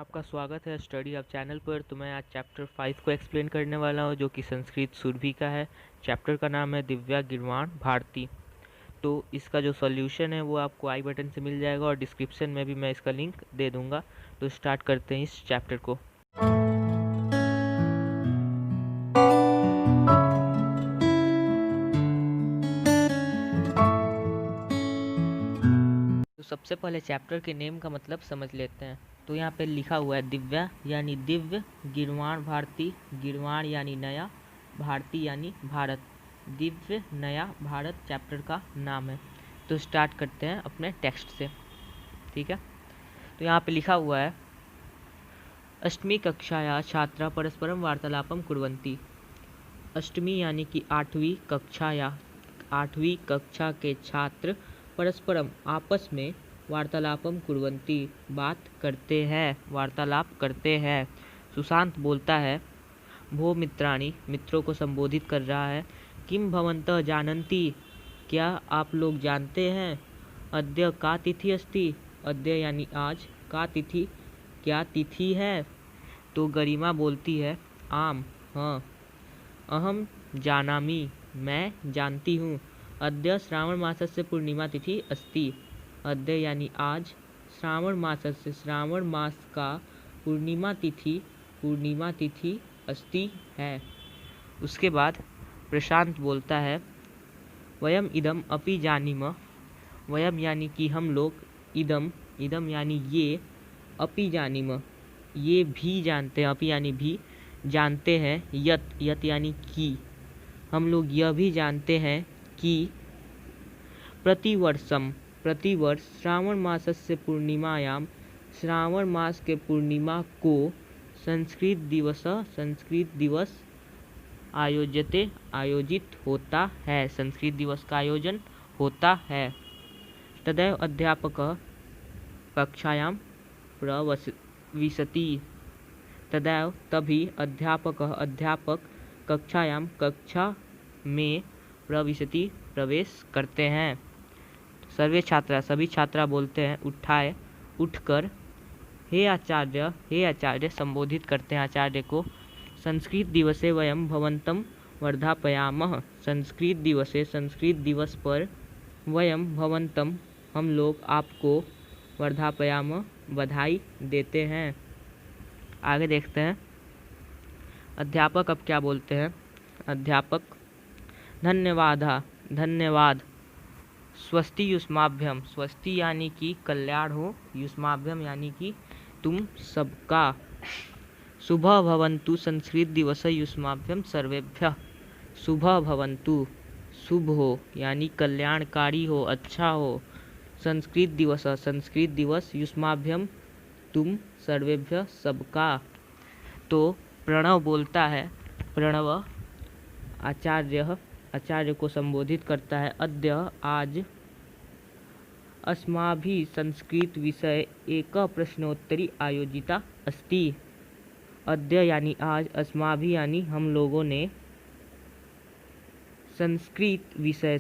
आपका स्वागत है स्टडी हब चैनल पर। तो मैं आज चैप्टर 5 को एक्सप्लेन करने वाला हूँ, जो कि संस्कृत सुरभि का है। चैप्टर का नाम है दिव्या गिरवाण भारती। तो इसका जो सॉल्यूशन है वो आपको आई बटन से मिल जाएगा और डिस्क्रिप्शन में भी मैं इसका लिंक दे दूँगा। तो स्टार्ट करते हैं इस चैप्टर को। तो सबसे पहले चैप्टर के नेम का मतलब समझ लेते हैं। तो यहाँ पे लिखा हुआ है दिव्या यानी दिव्य, गिरवाण भारती, गिरवाण यानी नया, भारती यानी भारत। दिव्य नया भारत चैप्टर का नाम है। तो स्टार्ट करते हैं अपने टेक्स्ट से, ठीक है। तो यहाँ पे लिखा हुआ है अष्टमी कक्षाया छात्रा परस्परम वार्तालापम कुर्वन्ति। अष्टमी यानी कि आठवीं कक्षा के छात्र परस्परम आपस में वार्तालापम कुर्वन्ति बात करते हैं, वार्तालाप करते हैं। सुशांत बोलता है भो मित्राणि, मित्रों को संबोधित कर रहा है। किम भवन्तः जानन्ति, क्या आप लोग जानते हैं। अद्य का तिथि अस्ति, अद्य यानी आज, का तिथि क्या तिथि है। तो गरिमा बोलती है आम, हाँ। अहम जानामि, मैं जानती हूँ। अद्य श्रावण मासस्य पूर्णिमा तिथि अस्ति, अद्य यानी आज, श्रावण मासस्य श्रावण मास का पूर्णिमा तिथि अस्ति है। उसके बाद प्रशांत बोलता है वयम इदम अपि जानीम, वयम यानी कि हम लोग, इदम यानी ये, अपि जानीम ये भी जानते हैं, अपि यानी भी जानते हैं, यत यानी कि हम लोग यह भी जानते हैं कि प्रतिवर्ष श्रावण मासस्य पूर्णिमायाम, श्रावण मास के पूर्णिमा को संस्कृत दिवस आयोजित होता है, संस्कृत दिवस का आयोजन होता है। तदैव अध्यापकः कक्षायां प्रविशति, तदैव तभी अध्यापक कक्षा में प्रविशति प्रवेश करते हैं। सर्वे छात्रा सभी छात्रा बोलते हैं उठकर हे आचार्य संबोधित करते हैं आचार्य को। संस्कृत दिवसे वयम भवन्तं वर्धापयामः, संस्कृत दिवस पर वयम भवन्तं हम लोग आपको वर्धापयामः बधाई देते हैं। आगे देखते हैं अध्यापक अब क्या बोलते हैं। अध्यापक धन्यवाद, स्वस्ति युष्माभ्यम, स्वस्ति यानी कि कल्याण हो, युष्माभ्यम यानी कि तुम सबका। शुभः भवन्तु संस्कृत दिवस युष्माभ्यम सर्वेभ्यः, शुभः भवन्तु शुभ हो यानी कल्याणकारी हो, अच्छा हो। संस्कृत दिवस युष्माभ्यम तुम सर्वेभ्य सबका। तो प्रणव बोलता है, प्रणव आचार्य को संबोधित करता है। अद्य आज अस्माभिः संस्कृत विषय एक प्रश्नोत्तरी आयोजिता अस्ति, अद्य यानी आज, अस्माभिः यानी हम लोगों ने, संस्कृत विषय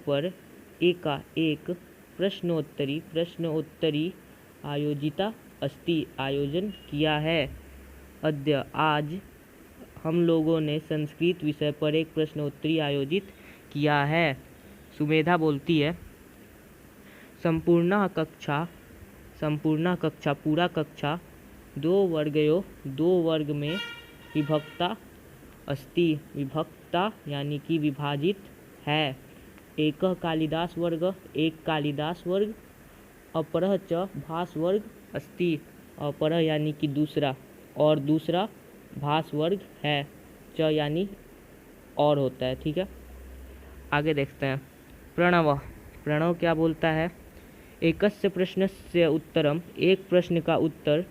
पर एक प्रश्नोत्तरी आयोजिता अस्ति आयोजन किया है। अद्य आज हम लोगों ने संस्कृत विषय पर एक प्रश्नोत्तरी आयोजित किया है। सुमेधा बोलती है संपूर्ण कक्षा पूरा कक्षा दो वर्ग में विभक्ता अस्ति, विभक्ता यानी कि विभाजित है। एक कालिदास वर्ग, अपरः च भास वर्ग अस्ति, अपरः यानी कि दूसरा, और दूसरा भास वर्ग है, च यानी और होता है, ठीक है। आगे देखते हैं प्रणव क्या बोलता है। एकस्य प्रश्नस्य उत्तरम, एक प्रश्न का उत्तर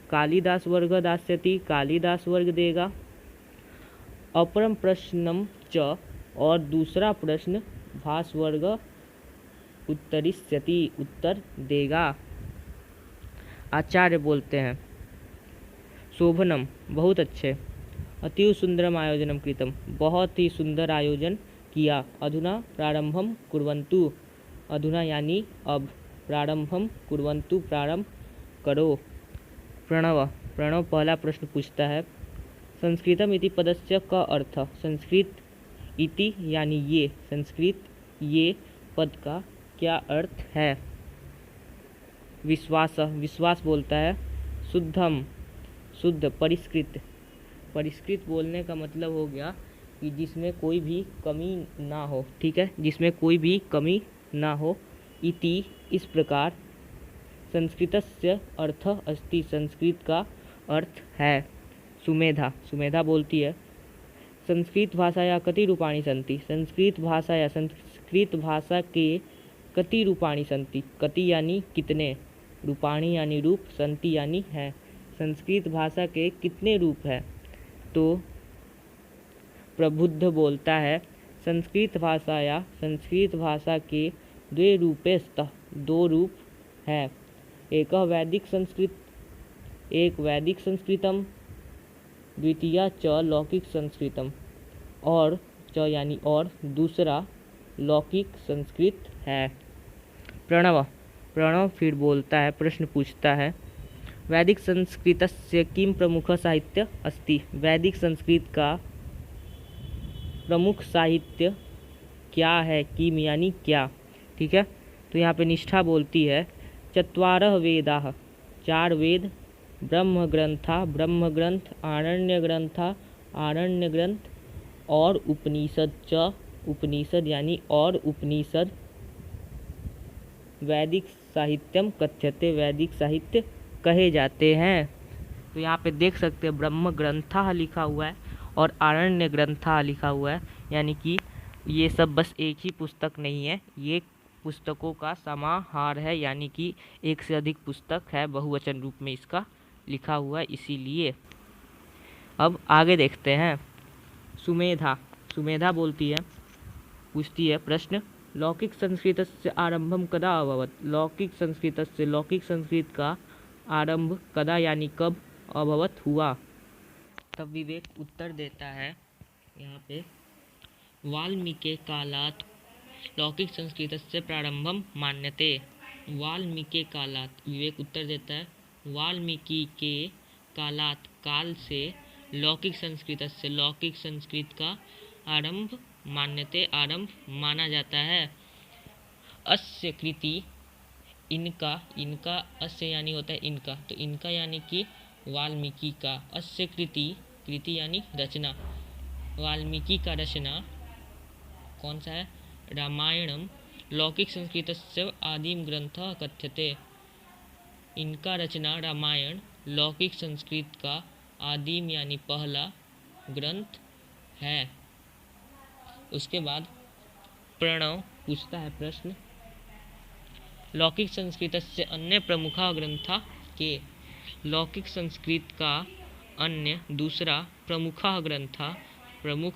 कालिदास वर्ग दास्यति, कालिदास वर्ग देगा। अपरम प्रश्नम च, और दूसरा प्रश्न भास वर्ग उत्तरिष्यति, उत्तर देगा। आचार्य बोलते हैं शोभनम बहुत अच्छे, अतीव सुंदरम आयोजनम कृतम बहुत ही सुंदर आयोजन किया। अधुना प्रारंभम कुर्वन्तु, अधुना यानी अब, प्रारंभम कुर्वन्तु प्रारंभ करो। प्रणव प्रणव पहला प्रश्न पूछता है, संस्कृतम इति पदस्य का अर्थ, संस्कृत इति यानी ये, संस्कृत ये पद का क्या अर्थ है। विश्वास विश्वास बोलता है, शुद्धम शुद्ध, परिष्कृत परिष्कृत बोलने का मतलब हो गया कि जिसमें कोई भी कमी ना हो, ठीक है, जिसमें कोई भी कमी ना हो। इति इस प्रकार, संस्कृतस्य अर्थ अस्ति, संस्कृत का अर्थ है। सुमेधा सुमेधा बोलती है, संस्कृत भाषाया कति रूपाणि सन्ति, संस्कृत भाषा के कति रूपाणि सन्ति, कति यानी कितने, रूपाणि यानी रूप, सन्ति यानी है, संस्कृत भाषा के कितने रूप है। तो प्रबुद्ध बोलता है, संस्कृत भाषा के द्वे रूपे स्तः, दो रूप है, एक वैदिक संस्कृतम, द्वितीया च लौकिक संस्कृतम, और च यानी और, दूसरा लौकिक संस्कृत है। प्रणव फिर बोलता है, प्रश्न पूछता है, वैदिक संस्कृतस्य किं प्रमुख साहित्य अस्ति, वैदिक संस्कृत का प्रमुख साहित्य क्या है, किम यानी क्या, ठीक है। तो यहाँ पे निष्ठा बोलती है, चत्वारः वेदाः, चार वेद, ब्रह्म ग्रंथ, आरण्य ग्रंथ और उपनिषद यानी और उपनिषद, वैदिक साहित्यम कथ्यते, वैदिक साहित्य कहे जाते हैं। तो यहाँ पे देख सकते हैं ब्रह्म ग्रंथः लिखा हुआ है और आरण्य ग्रंथः लिखा हुआ है, यानी कि ये सब बस एक ही पुस्तक नहीं है, ये पुस्तकों का समाहार है, यानी कि एक से अधिक पुस्तक है, बहुवचन रूप में इसका लिखा हुआ है, इसीलिए। अब आगे देखते हैं। सुमेधा बोलती है, पूछती है प्रश्न, लौकिक संस्कृतस्य आरंभम कदा अभवत, लौकिक संस्कृत का आरंभ कदा यानी कब अभवत हुआ। तब विवेक उत्तर देता है यहाँ पे, वाल्मीकि कालात् लौकिक संस्कृतस्य प्रारंभम मान्यते, वाल्मीकि कालात्, विवेक उत्तर देता है, वाल्मीकि के कालात्, काल से, लौकिक संस्कृत का आरंभ मान्यते, आरंभ माना जाता है। अस्य कृति, इनका अस्य यानी होता है इनका, तो इनका यानी कि वाल्मीकि का, अस्य कृति यानी रचना, वाल्मीकि का रचना कौन सा है, रामायणम लौकिक संस्कृतस्य आदिम ग्रंथः कथ्यते, इनका रचना रामायण लौकिक संस्कृत का आदिम यानी पहला ग्रंथ है। उसके बाद प्रणव पूछता है प्रश्न, लौकिक संस्कृतस्य अन्य प्रमुखा ग्रंथा के, लौकिक संस्कृत का अन्य दूसरा प्रमुख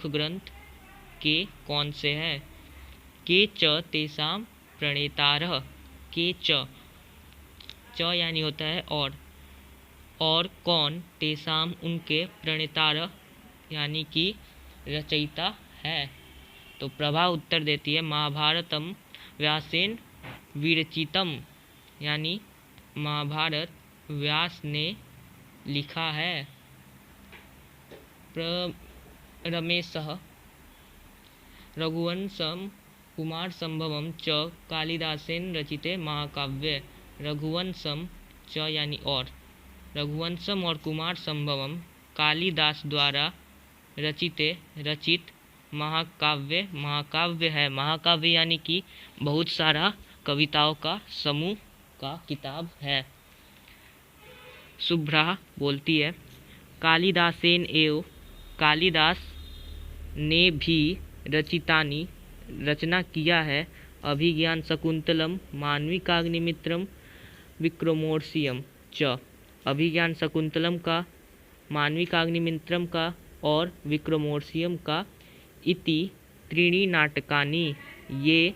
ग्रंथ के कौन से हैं। के च तेषां प्रणेतारः, के च यानी होता है और कौन, तेषां उनके, प्रणेतारः यानी कि रचयिता है। तो प्रभा उत्तर देती है, महाभारतम व्यासेन विरचितम, यानी महाभारत व्यास ने लिखा है। रमेशः रघुवंशम कुमार संभवम च कालिदासेन रचिते महाकाव्ये, रघुवंशम च यानी और, रघुवंशम और कुमार संभवम कालिदास द्वारा रचित महाकाव्य है, महाकाव्य यानी कि बहुत सारा कविताओं का समूह का किताब है। शुभ्रा बोलती है, कालिदासेन एव, कालिदास ने भी रचना किया है, अभिज्ञान शकुंतलम, मान्विकाग्निमित्रम, विक्रमोर्वशीयम च, अभिज्ञान शकुंतलम का, मान्विकाग्निमित्रम का और विक्रमोर्वशीयम का, इति त्रीणि नाटकानि, ये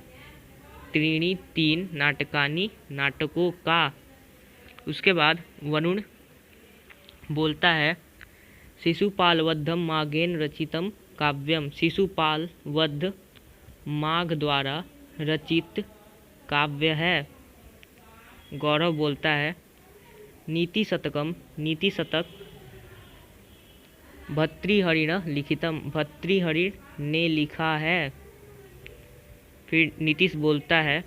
तीन नाटकानि, नाटकों का। उसके बाद वरुण बोलता है, शिशुपालवद्धम माघेन रचितम काव्यम, शिशुपाल वध माघ द्वारा रचित काव्य है। गौरव बोलता है, नीतिशतकम नीतिशतक भर्तृहरिण लिखितम, भर्तृहरि ने लिखा है। फिर नीतीश बोलता है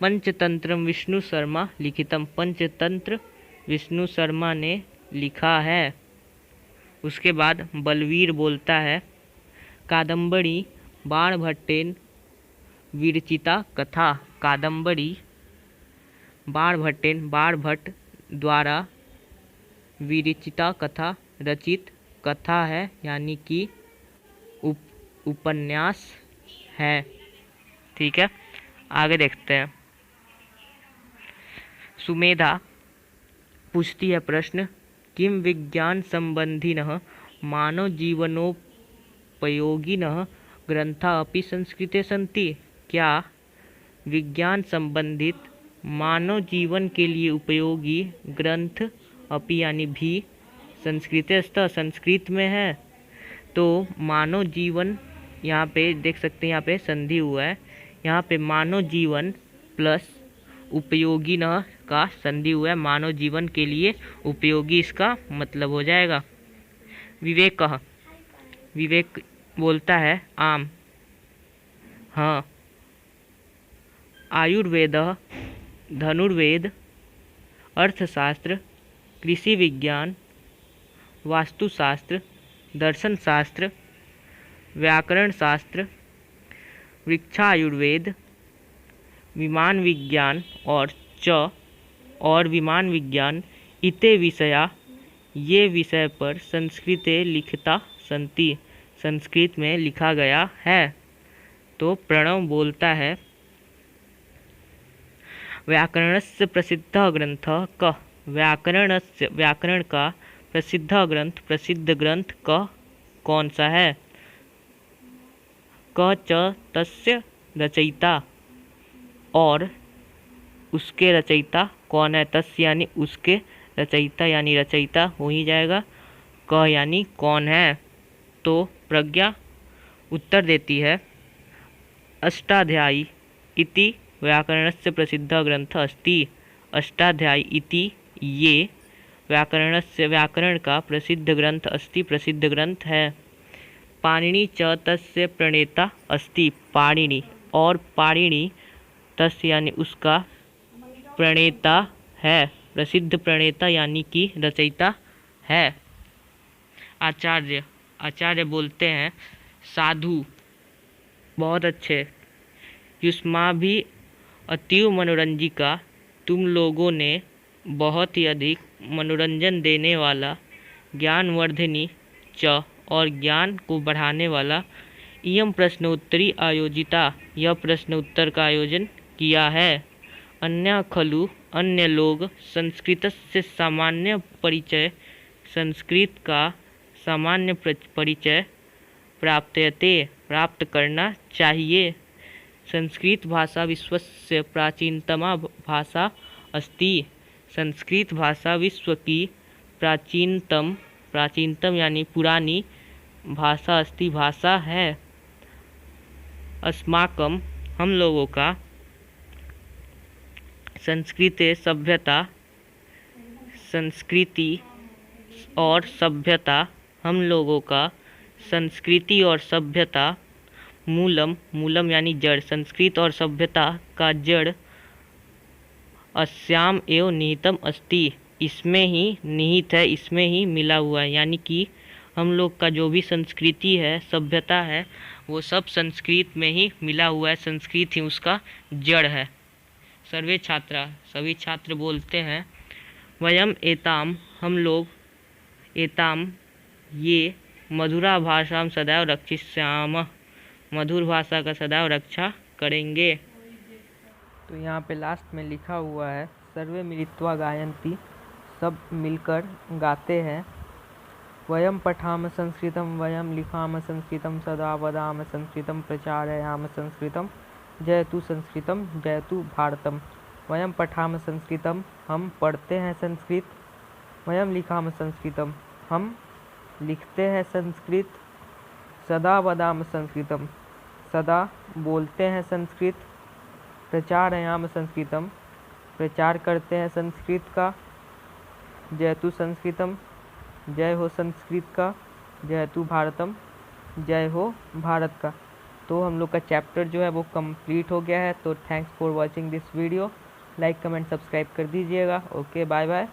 पंचतंत्र विष्णु शर्मा लिखितम, पंचतंत्र विष्णु शर्मा ने लिखा है। उसके बाद बलवीर बोलता है कादम्बरी बाणभट्टेन विरचिता कथा, कादम्बरी बाणभट्ट द्वारा विरचिता कथा, रचित कथा है यानी कि उपन्यास है। ठीक है, आगे देखते हैं। सुमेधा पूछती है प्रश्न, किम विज्ञान संबंधिनः मानव जीवनोपयोगिनः ग्रंथा अपि संस्कृते सन्ति। क्या विज्ञान संबंधित मानव जीवन के लिए उपयोगी ग्रंथ अपि यानी भी संस्कृतस्तः संस्कृत में है। तो मानव जीवन यहाँ पे देख सकते हैं, यहाँ पे संधि हुआ है, यहाँ पे मानव जीवन प्लस उपयोगी न का संधि हुआ है, मानव जीवन के लिए उपयोगी इसका मतलब हो जाएगा। विवेक बोलता है आम, हाँ। आयुर्वेद, धनुर्वेद, अर्थशास्त्र, कृषि विज्ञान, वास्तुशास्त्र, दर्शन शास्त्र, व्याकरण शास्त्र, वृक्षायुर्वेद, विमान विज्ञान और विमान विज्ञान इते विषया, ये विषय पर संस्कृते लिखता सन्ति, संस्कृत में लिखा गया है। तो प्रणव बोलता है व्याकरणस्य प्रसिद्धः ग्रंथः कः, व्याकरण का प्रसिद्ध ग्रंथ कौन सा है। क च तस्य रचयिता, और उसके रचयिता कौन है। तस्य यानी उसके, रचयिता यानी रचयिता हो ही जाएगा, क यानी कौन है। तो प्रज्ञा उत्तर देती है अष्टाध्यायी इति व्याकरणस्य प्रसिद्धः ग्रंथः अस्ति। अष्टाध्यायी इति ये व्याकरण का प्रसिद्ध ग्रंथ अस्ति, प्रसिद्ध ग्रंथ है। पाणिनि च तस्य प्रणेता अस्ति, पाणिनि और पाणिनि तस्य यानी उसका प्रणेता है, प्रसिद्ध प्रणेता यानी कि रचयिता है। आचार्य बोलते हैं साधु बहुत अच्छे, युष्माभि अतीव मनोरंजिका, तुम लोगों ने बहुत ही अधिक मनोरंजन देने वाला, ज्ञानवर्धिनी च और ज्ञान को बढ़ाने वाला, इयं प्रश्नोत्तरी आयोजिता, यह प्रश्न उत्तर का आयोजन किया है। अन्य खलु अन्य लोग संस्कृतस्य सामान्य परिचय, संस्कृत का सामान्य परिचय प्राप्त करना चाहिए। संस्कृत भाषा विश्वस्य प्राचीनतमा भाषा अस्ति, संस्कृत भाषा विश्व की प्राचीनतम यानी पुरानी भाषा अस्ति, भाषा है। अस्माकं हम लोगों का संस्कृति और सभ्यता हम लोगों का संस्कृति और सभ्यता मूलम यानी जड़, संस्कृत और सभ्यता का जड़ अस्याम एवं निहितम अस्ति, इसमें ही निहित है, इसमें ही मिला हुआ है। यानी कि हम लोग का जो भी संस्कृति है, सभ्यता है, वो सब संस्कृत में ही मिला हुआ है, संस्कृत ही उसका जड़ है। सभी छात्र बोलते हैं वयम एताम, हम लोग, एताम ये, मधुरा भाषा सदैव रक्षिष्याम, मधुर भाषा का सदैव रक्षा करेंगे। तो यहाँ पे लास्ट में लिखा हुआ है सर्वे मिलित्वा गायन्ति, सब मिलकर गाते हैं। वयम पठाम संस्कृतम, वयम लिखाम संस्कृतम, सदा वदाम संस्कृतम, प्रचारयाम संस्कृतम, जयतु संस्कृतम, जयतु भारतम। वयम पठाम संस्कृतम, हम पढ़ते हैं संस्कृत। वयम लिखाम संस्कृतम, हम लिखते हैं संस्कृत। सदा वदाम संस्कृतम, सदा बोलते हैं संस्कृत। प्रचारयाम संस्कृतम, प्रचार करते हैं संस्कृत का। जयतु संस्कृतम, जय हो संस्कृत का, जयतु भारतम, जय हो भारत का। तो हम लोग का चैप्टर जो है वो कंप्लीट हो गया है। तो thanks for watching this video. Like comment subscribe कर दीजिएगा। Okay, bye bye.